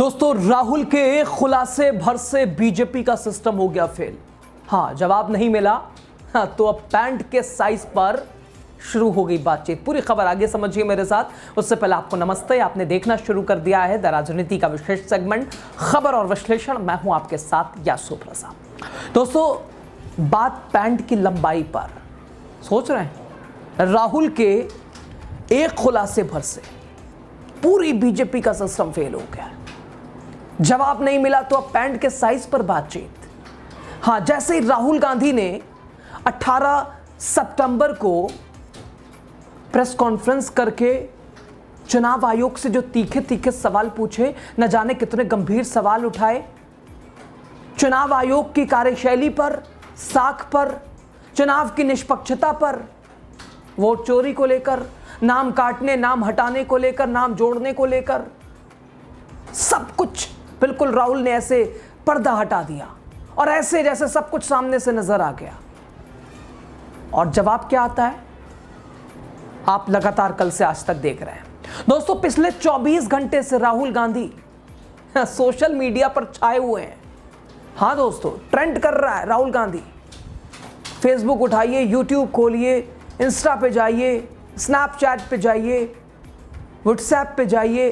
दोस्तों, राहुल के खुलासे भर से बीजेपी का सिस्टम हो गया फेल। हाँ, जवाब नहीं मिला। हाँ, तो अब पैंट के साइज पर शुरू हो गई बातचीत। पूरी खबर आगे समझिए मेरे साथ। उससे पहले आपको नमस्ते। आपने देखना शुरू कर दिया है द राजनीति का विशेष सेगमेंट खबर और विश्लेषण। मैं हूं आपके साथ यासु प्रसाद। दोस्तों, बात पैंट की लंबाई पर सोच रहे हैं। राहुल के एक खुलासे भर से पूरी बीजेपी का सिस्टम फेल हो गया। जवाब नहीं मिला तो अब पैंट के साइज पर बातचीत। हाँ, जैसे ही राहुल गांधी ने 18 सितंबर को प्रेस कॉन्फ्रेंस करके चुनाव आयोग से जो तीखे तीखे सवाल पूछे, न जाने कितने गंभीर सवाल उठाए, चुनाव आयोग की कार्यशैली पर, साख पर, चुनाव की निष्पक्षता पर, वोट चोरी को लेकर, नाम काटने, नाम हटाने को लेकर, नाम जोड़ने को लेकर, सब कुछ बिल्कुल राहुल ने ऐसे पर्दा हटा दिया और ऐसे जैसे सब कुछ सामने से नजर आ गया। और जवाब क्या आता है, आप लगातार कल से आज तक देख रहे हैं। दोस्तों, पिछले 24 घंटे से राहुल गांधी सोशल मीडिया पर छाए हुए हैं। हाँ दोस्तों, ट्रेंड कर रहा है राहुल गांधी। फेसबुक उठाइए, यूट्यूब खोलिए, इंस्टा पे जाइए, स्नैपचैट पे जाइए, व्हाट्सएप पे जाइए,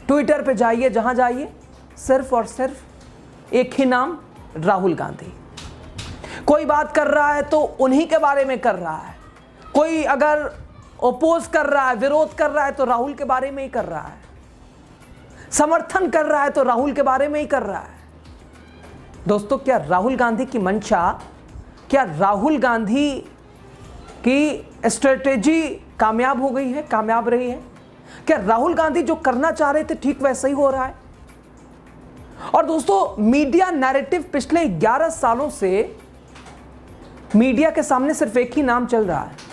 ट्विटर पे जाइए, जहां जाइए सिर्फ और सिर्फ एक ही नाम, राहुल गांधी। कोई बात कर रहा है तो उन्हीं के बारे में कर रहा है। कोई अगर ओपोज कर रहा है, विरोध कर रहा है तो राहुल के बारे में ही कर रहा है। समर्थन कर रहा है तो राहुल के बारे में ही कर रहा है। दोस्तों, क्या राहुल गांधी की मंशा, क्या राहुल गांधी की स्ट्रेटेजी कामयाब हो गई है, कामयाब रही है? क्या राहुल गांधी जो करना चाह रहे थे ठीक वैसा ही हो रहा है? और दोस्तों, मीडिया नैरेटिव पिछले 11 सालों से मीडिया के सामने सिर्फ एक ही नाम चल रहा है।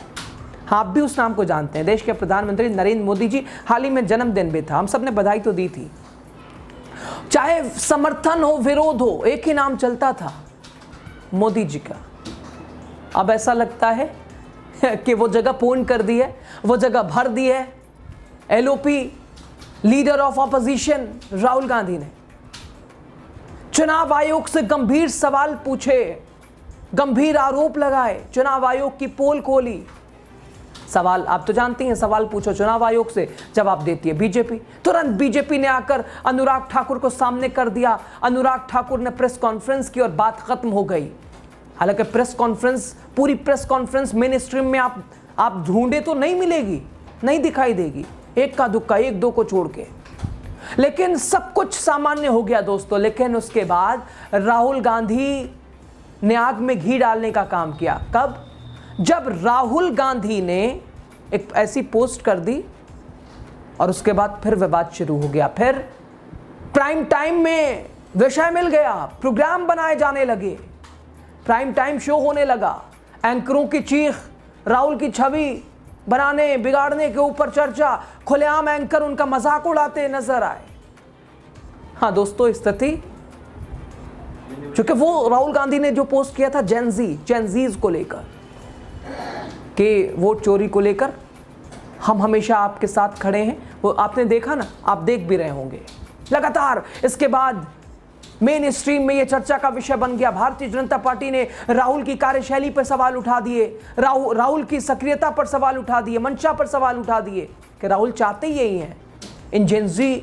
आप भी उस नाम को जानते हैं। देश के प्रधानमंत्री नरेंद्र मोदी जी, हाल ही में जन्मदिन भी था, हम सब ने बधाई तो दी थी। चाहे समर्थन हो, विरोध हो, एक ही नाम चलता था, मोदी जी का। अब ऐसा लगता है कि वो जगह पूर्ण कर दी है, वो जगह भर दी है LOP, leader of opposition Rahul Gandhi ने। चुनाव आयोग से गंभीर सवाल पूछे, गंभीर आरोप लगाए, चुनाव आयोग की पोल खोली। सवाल आप तो जानती हैं, सवाल पूछो चुनाव आयोग से, जवाब देती है बीजेपी। तुरंत बीजेपी ने आकर अनुराग ठाकुर को सामने कर दिया। अनुराग ठाकुर ने प्रेस कॉन्फ्रेंस की और बात खत्म हो गई। हालांकि प्रेस कॉन्फ्रेंस, पूरी प्रेस कॉन्फ्रेंस मेन स्ट्रीम में आप ढूंढे तो नहीं मिलेगी, नहीं दिखाई देगी, एक का दुक्का, एक दो को छोड़ के। लेकिन सब कुछ सामान्य हो गया दोस्तों। लेकिन उसके बाद राहुल गांधी ने आग में घी डालने का काम किया। कब? जब राहुल गांधी ने एक ऐसी पोस्ट कर दी और उसके बाद फिर विवाद शुरू हो गया। फिर प्राइम टाइम में विषय मिल गया, प्रोग्राम बनाए जाने लगे, प्राइम टाइम शो होने लगा, एंकरों की चीख, राहुल की छवि बनाने बिगाड़ने के ऊपर चर्चा, खुलेआम एंकर उनका मजाक उड़ाते नजर आए। हाँ दोस्तों, स्थिति चूंकि वो राहुल गांधी ने जो पोस्ट किया था जेनजीज को लेकर, कि वोट चोरी को लेकर हम हमेशा आपके साथ खड़े हैं, वो आपने देखा ना, आप देख भी रहे होंगे लगातार। इसके बाद मेन स्ट्रीम में यह चर्चा का विषय बन गया। भारतीय जनता पार्टी ने राहुल की कार्यशैली पर सवाल उठा दिए, राहुल की सक्रियता पर सवाल उठा दिए, मंशा पर सवाल उठा दिए कि राहुल चाहते ही यही हैं, इन जेनजी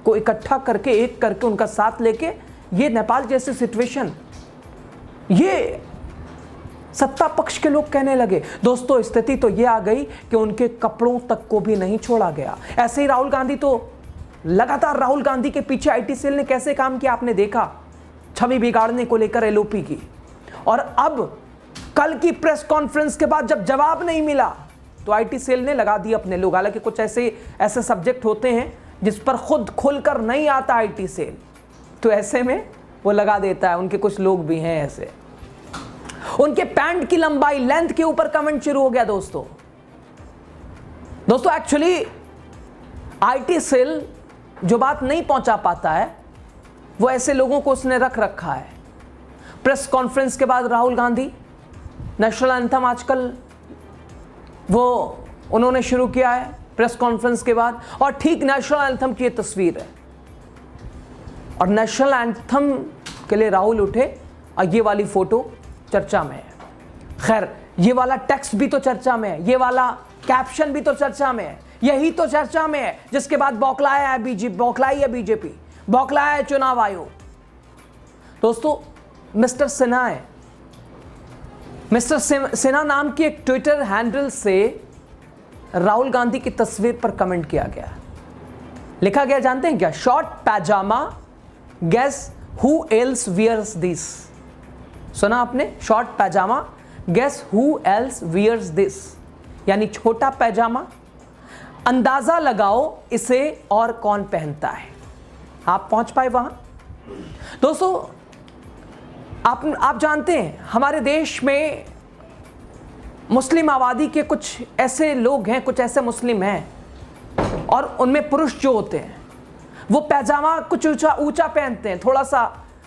को इकट्ठा करके, एक करके उनका साथ लेके, ये नेपाल जैसी सिचुएशन, ये सत्ता पक्ष के लोग कहने लगे। दोस्तों, स्थिति तो ये आ गई कि उनके कपड़ों तक को भी नहीं छोड़ा गया। ऐसे ही राहुल गांधी तो लगातार, राहुल गांधी के पीछे आईटी सेल ने कैसे काम किया आपने देखा, छवि बिगाड़ने को लेकर एलओपी की। और अब कल की प्रेस कॉन्फ्रेंस के बाद जब जवाब नहीं मिला तो आईटी सेल ने लगा दिए अपने लोग। हालांकि कुछ ऐसे सब्जेक्ट होते हैं जिस पर खुद खुलकर नहीं आता आईटी सेल, तो ऐसे में वो लगा देता है। उनके कुछ लोग भी हैं ऐसे। उनके पैंट की लंबाई, लेंथ के ऊपर कमेंट शुरू हो गया दोस्तों। एक्चुअली आईटी सेल जो बात नहीं पहुंचा पाता है, वो ऐसे लोगों को उसने रख रखा है। प्रेस कॉन्फ्रेंस के बाद राहुल गांधी नेशनल एंथम आजकल वो उन्होंने शुरू किया है प्रेस कॉन्फ्रेंस के बाद, और ठीक नेशनल एंथम की ये तस्वीर है। और नेशनल एंथम के लिए राहुल उठे और ये वाली फोटो चर्चा में है। खैर, ये वाला टेक्स्ट भी तो चर्चा में है, ये वाला कैप्शन भी तो चर्चा में है, यही तो चर्चा में है जिसके बाद बौखलाई है बीजेपी, बौखलाया है चुनाव आयोग। दोस्तों, मिस्टर सिन्हा नाम की एक ट्विटर हैंडल से राहुल गांधी की तस्वीर पर कमेंट किया गया। लिखा गया जानते हैं क्या? Short pyjama, guess who else wears this. सुना आपने? Short pyjama, guess who else wears this, यानी छोटा पैजामा, अंदाजा लगाओ इसे और कौन पहनता है। आप पहुंच पाए वहां? दोस्तों, आप जानते हैं हमारे देश में मुस्लिम आबादी के कुछ ऐसे लोग हैं, कुछ ऐसे मुस्लिम हैं, और उनमें पुरुष जो होते हैं वो पैजामा कुछ ऊंचा पहनते हैं। थोड़ा सा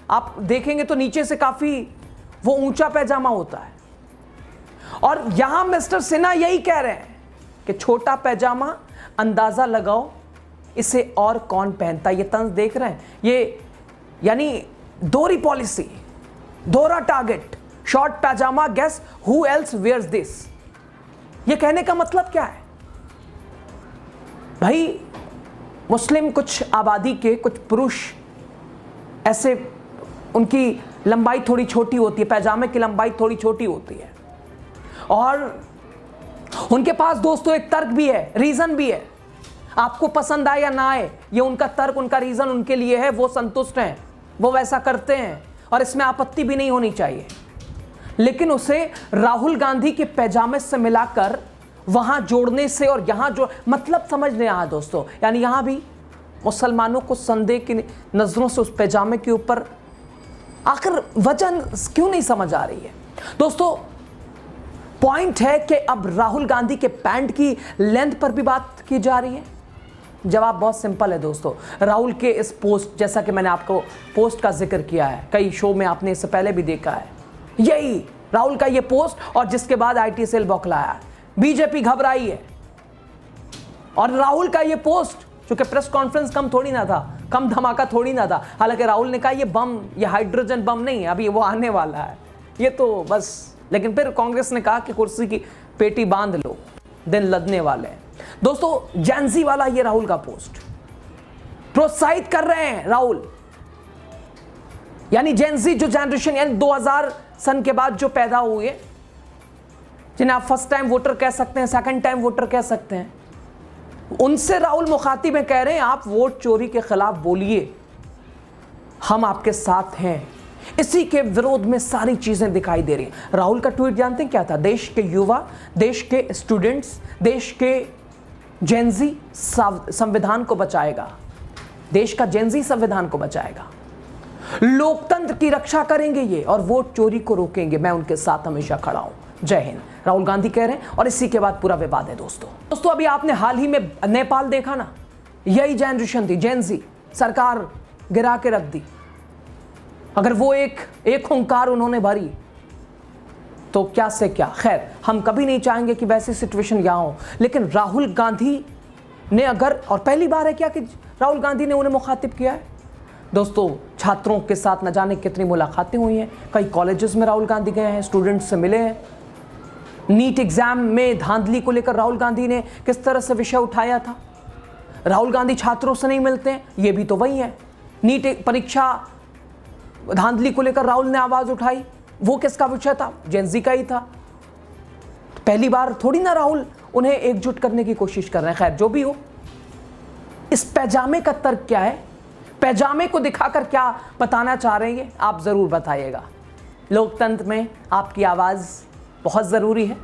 आप देखेंगे तो नीचे से काफी वो ऊंचा पैजामा होता है। और यहां मिस्टर सिन्हा यही कह रहे हैं कि छोटा पैजामा, अंदाजा लगाओ इसे और कौन पहनता। ये तंज देख रहे हैं? ये यानी दोहरी पॉलिसी, दोहरा target. Short pyjama, guess who else wears this. ये कहने का मतलब क्या है भाई? मुस्लिम कुछ आबादी के कुछ पुरुष ऐसे, उनकी लंबाई थोड़ी छोटी होती है, पैजामे की लंबाई थोड़ी छोटी होती है, और उनके पास दोस्तों एक तर्क भी है, रीजन भी है। आपको पसंद आए या ना आए, ये उनका तर्क, उनका रीजन उनके लिए है, वो संतुष्ट हैं, वो वैसा करते हैं और इसमें आपत्ति भी नहीं होनी चाहिए। लेकिन उसे राहुल गांधी के पैजामे से मिलाकर वहां जोड़ने से और यहां जो मतलब समझ लें यहां दोस्तों, यानी यहां भी मुसलमानों को संदेह की नजरों से उस पैजामे के ऊपर आखिर वजह क्यों नहीं समझ आ रही है। दोस्तों, पॉइंट है कि अब राहुल गांधी के पैंट की लेंथ पर भी बात की जा रही है। जवाब बहुत सिंपल है दोस्तों। राहुल के इस पोस्ट, जैसा कि मैंने आपको पोस्ट का जिक्र किया है, कई शो में आपने इससे पहले भी देखा है, यही राहुल का ये पोस्ट, और जिसके बाद आईटी सेल बौखलाया, बीजेपी घबराई है। और राहुल का ये पोस्ट, चूंकि प्रेस कॉन्फ्रेंस कम थोड़ी ना था, कम धमाका थोड़ी ना था। हालांकि राहुल ने कहा ये बम, ये हाइड्रोजन बम नहीं है, अभी वो आने वाला है, ये तो बस। लेकिन फिर कांग्रेस ने कहा कि कुर्सी की पेटी बांध लो, दिन लदने वाले हैं। दोस्तों, जेंजी वाला ये राहुल का पोस्ट प्रोत्साहित कर रहे हैं राहुल, यानी जेंजी जो जनरेशन, यानी 2000 सन के बाद जो पैदा हुए, जिन्हें आप फर्स्ट टाइम वोटर कह सकते हैं, सेकंड टाइम वोटर कह सकते हैं, उनसे राहुल मुखातिब में कह रहे हैं आप वोट चोरी के खिलाफ बोलिए, हम आपके साथ हैं। इसी के विरोध में सारी चीजें दिखाई दे रही हैं। राहुल का ट्वीट जानते हैं क्या था? देश के युवा, देश के स्टूडेंट्स, देश के जेंजी संविधान को बचाएगा, देश का जेंजी संविधान को बचाएगा, लोकतंत्र की रक्षा करेंगे ये, और वोट चोरी को रोकेंगे, मैं उनके साथ हमेशा खड़ा हूं। जय हिंद, राहुल गांधी कह रहे हैं। और इसी के बाद पूरा विवाद है दोस्तों। अभी आपने हाल ही में नेपाल देखा ना, यही जनरेशन थी, जेंजी, सरकार गिरा के रख दी। अगर वो एक हुंकार उन्होंने भरी तो क्या से क्या। खैर, हम कभी नहीं चाहेंगे कि वैसी सिचुएशन यहां हो, लेकिन राहुल गांधी ने अगर, और पहली बार है क्या कि राहुल गांधी ने उन्हें मुखातिब किया है। दोस्तों, छात्रों के साथ न जाने कितनी मुलाकातें हुई हैं, कई कॉलेजेस में राहुल गांधी गए हैं, स्टूडेंट्स से मिले हैं। नीट एग्जाम में धांधली को लेकर राहुल गांधी ने किस तरह से विषय उठाया था। राहुल गांधी छात्रों से नहीं मिलते हैं, ये भी तो वही है। नीट परीक्षा धांधली को लेकर राहुल ने आवाज उठाई, वो किसका विषय था? जेंजी का ही था। पहली बार थोड़ी ना राहुल उन्हें एकजुट करने की कोशिश कर रहे हैं। खैर, जो भी हो, इस पैजामे का तर्क क्या है, पैजामे को दिखाकर क्या बताना चाह रहे हैं, आप जरूर बताइएगा। लोकतंत्र में आपकी आवाज बहुत जरूरी है,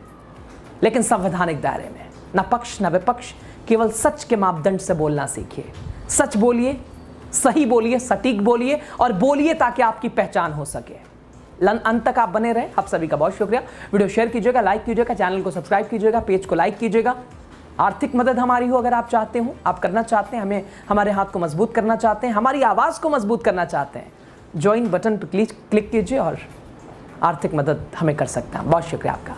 लेकिन संवैधानिक दायरे में, न पक्ष न विपक्ष, केवल सच के मापदंड से बोलना सीखिए। सच बोलिए, सही बोलिए, सटीक बोलिए, और बोलिए ताकि आपकी पहचान हो सके। अंत तक आप बने रहे। आप सभी का बहुत शुक्रिया। वीडियो शेयर कीजिएगा, लाइक कीजिएगा, चैनल को सब्सक्राइब कीजिएगा, पेज को लाइक कीजिएगा। आर्थिक मदद हमारी हो अगर आप चाहते हो, आप करना चाहते हैं, हमें हमारे हाथ को मजबूत करना चाहते हैं, हमारी आवाज़ को मजबूत करना चाहते हैं, ज्वाइन बटन पर क्लिक कीजिए और आर्थिक मदद हमें कर सकते हैं। बहुत शुक्रिया आपका।